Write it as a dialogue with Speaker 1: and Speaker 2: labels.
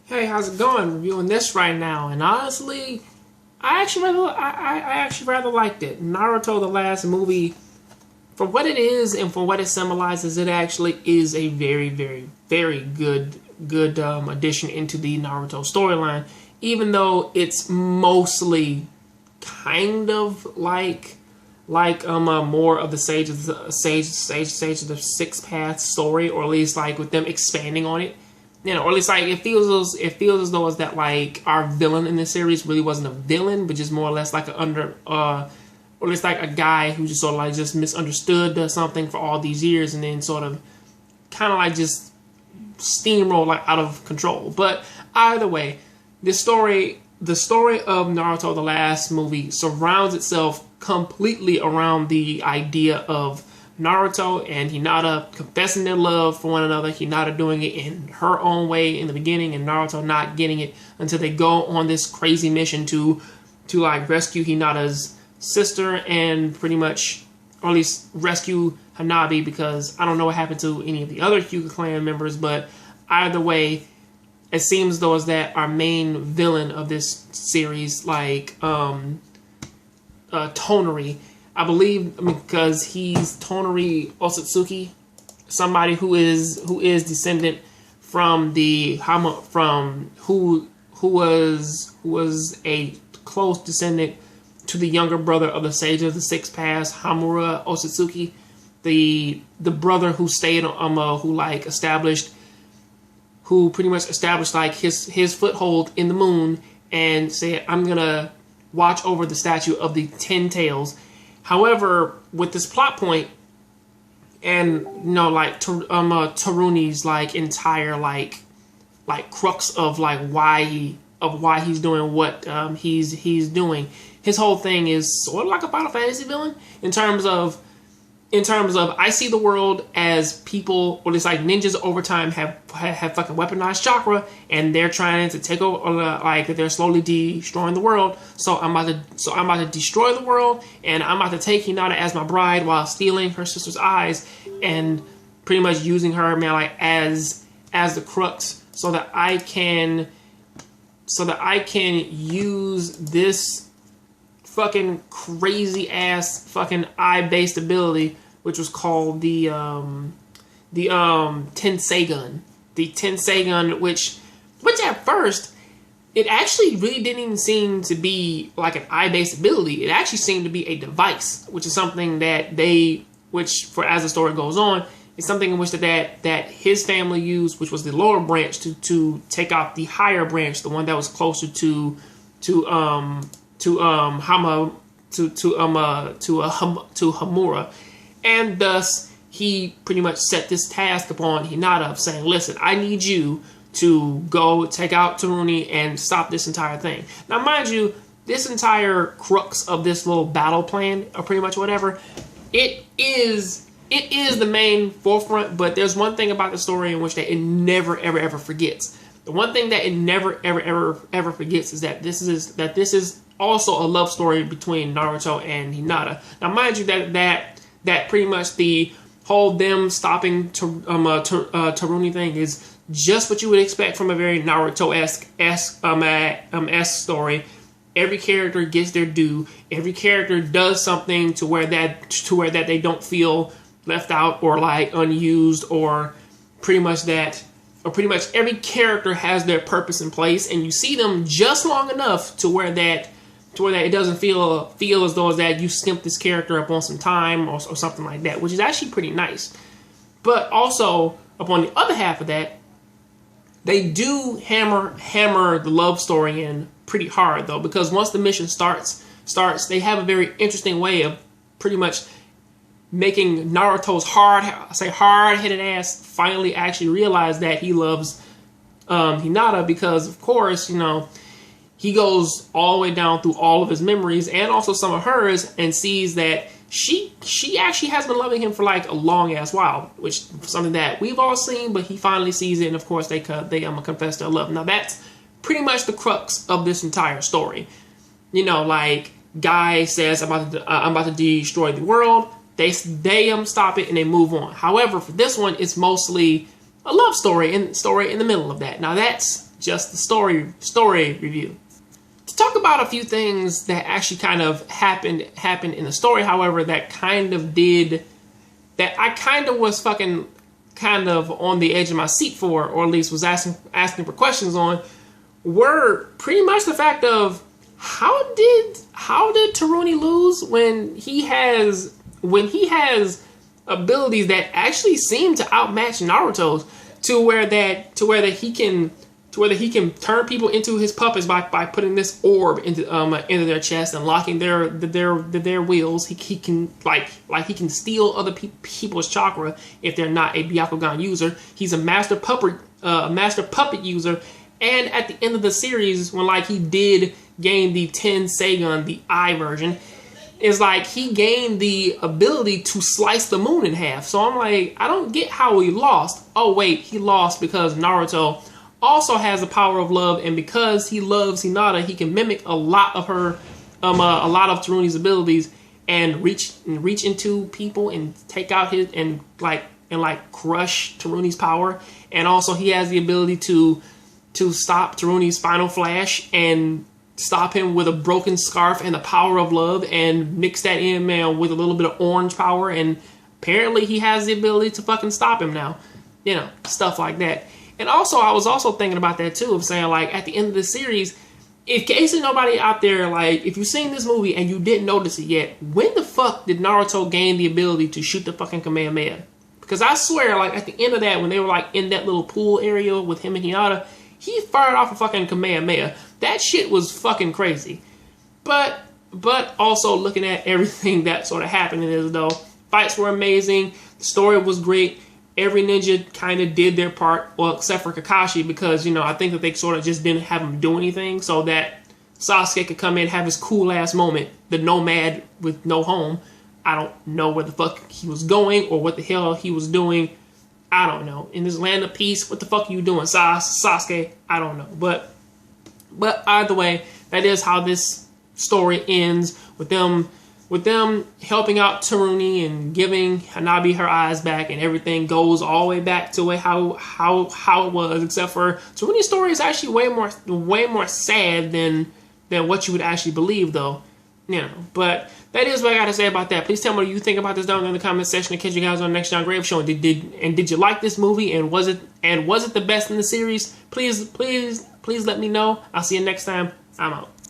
Speaker 1: Hey, how's it going? Reviewing this right now, and honestly, I actually rather liked it. Naruto, the last movie, for what it is and for what it symbolizes, it actually is a very, very, very good addition into the Naruto storyline. Even though it's mostly kind of more of the Sage of the Six Paths story, or at least like with them expanding on it. Or at least like it feels as though it's that like our villain in this series really wasn't a villain, but just more or less like or at least like a guy who just sort of like just misunderstood something for all these years, and then sort of kind of like just steamroll like out of control. But either way, the story of Naruto, the last movie, surrounds itself completely around the idea of Naruto and Hinata confessing their love for one another. Hinata doing it in her own way in the beginning, and Naruto not getting it until they go on this crazy mission to like rescue Hinata's sister and pretty much, or at least rescue Hanabi, because I don't know what happened to any of the other Hyuga clan members. But either way, it seems though as that our main villain of this series, like Tonari, I believe, because he's Tonari Osatsuki, somebody who is descendant from who was a close descendant to the younger brother of the Sage of the Six Paths, Hamura Osatsuki, the brother who stayed who pretty much established like his foothold in the moon and said, "I'm gonna watch over the statue of the Ten Tails." However, with this plot point, and Taruni's like entire like crux of like why he's doing what he's doing, his whole thing is sort of like a Final Fantasy villain in terms of I see the world as people, or it's like ninjas over time have fucking weaponized chakra, and they're trying to take over, like they're slowly destroying the world. So I'm about to destroy the world, and I'm about to take Hinata as my bride while stealing her sister's eyes, and pretty much using her, man, like as the crux, so that I can use this fucking crazy ass fucking eye-based ability, which was called the Tenseigun. The Tenseigun, which at first it actually really didn't even seem to be like an eye-based ability. It actually seemed to be a device, which is something that as the story goes on, is something in which that his family used, which was the lower branch to take out the higher branch, the one that was closer to Hamura, and thus he pretty much set this task upon Hinata of saying, "Listen, I need you to go take out Taruni and stop this entire thing." Now, mind you, this entire crux of this little battle plan, or pretty much whatever, it is the main forefront. But there's one thing about the story in which that it never ever forgets. The one thing that it never ever forgets is that this is also a love story between Naruto and Hinata. Now, mind you, that pretty much the whole them stopping Taruni thing is just what you would expect from a very Naruto-esque story. Every character gets their due. Every character does something to where that they don't feel left out or like unused, or pretty much every character has their purpose in place, and you see them just long enough to where that it doesn't feel as though that you skimped this character up on some time or something like that, which is actually pretty nice. But also, upon the other half of that, they do hammer the love story in pretty hard, though, because once the mission starts, they have a very interesting way of pretty much making Naruto's hard-headed ass finally actually realize that he loves Hinata, because of course, he goes all the way down through all of his memories and also some of hers, and sees that she actually has been loving him for like a long ass while, which is something that we've all seen, but he finally sees it, and of course they confess their love. Now that's pretty much the crux of this entire story. Like Guy says, I'm about to destroy the world. They stop it and they move on. However, for this one, it's mostly a love story and story in the middle of that. Now that's just the story review. To talk about a few things that actually kind of happened in the story, however, that I kind of was fucking kind of on the edge of my seat for, or at least was asking for questions on, were pretty much the fact of how did Taruni lose when he has abilities that actually seem to outmatch Naruto's, to where that he can turn people into his puppets by putting this orb into their chest and locking their wheels. He can he can steal other people's chakra if they're not a Byakugan user. He's a master puppet user. And at the end of the series, when he did gain the Tenseigan, the I version, is he gained the ability to slice the moon in half. So I'm like, I don't get how he lost. Oh wait, he lost because Naruto also has the power of love, and because he loves Hinata, he can mimic a lot of Taruni's abilities and reach into people and take out his and crush Taruni's power. And also he has the ability to stop Taruni's final flash and stop him with a broken scarf and the power of love, and mix that in, man, with a little bit of orange power, and apparently he has the ability to fucking stop him now. Stuff like that. And also, I was also thinking about that too, of saying, at the end of the series, in case nobody out there, if you've seen this movie and you didn't notice it yet, when the fuck did Naruto gain the ability to shoot the fucking Kamehameha? Because I swear, at the end of that, when they were, in that little pool area with him and Hinata, he fired off a fucking Kamehameha. That shit was fucking crazy. But also looking at everything that sort of happened in this, though, fights were amazing, the story was great. Every ninja kind of did their part, well, except for Kakashi, because, I think that they sort of just didn't have him do anything, so that Sasuke could come in, have his cool-ass moment, the nomad with no home. I don't know where the fuck he was going, or what the hell he was doing. I don't know. In this land of peace, what the fuck are you doing, Sasuke? I don't know. But either way, that is how this story ends, with them helping out Taruni and giving Hanabi her eyes back, and everything goes all the way back to how it was, except for Taruni's story is actually way more sad than what you would actually believe, though. But that is what I got to say about that. Please tell me what you think about this down in the comment section, and catch you guys on the next John Grave Show. Did you like this movie, and was it the best in the series? Please let me know. I'll see you next time. I'm out.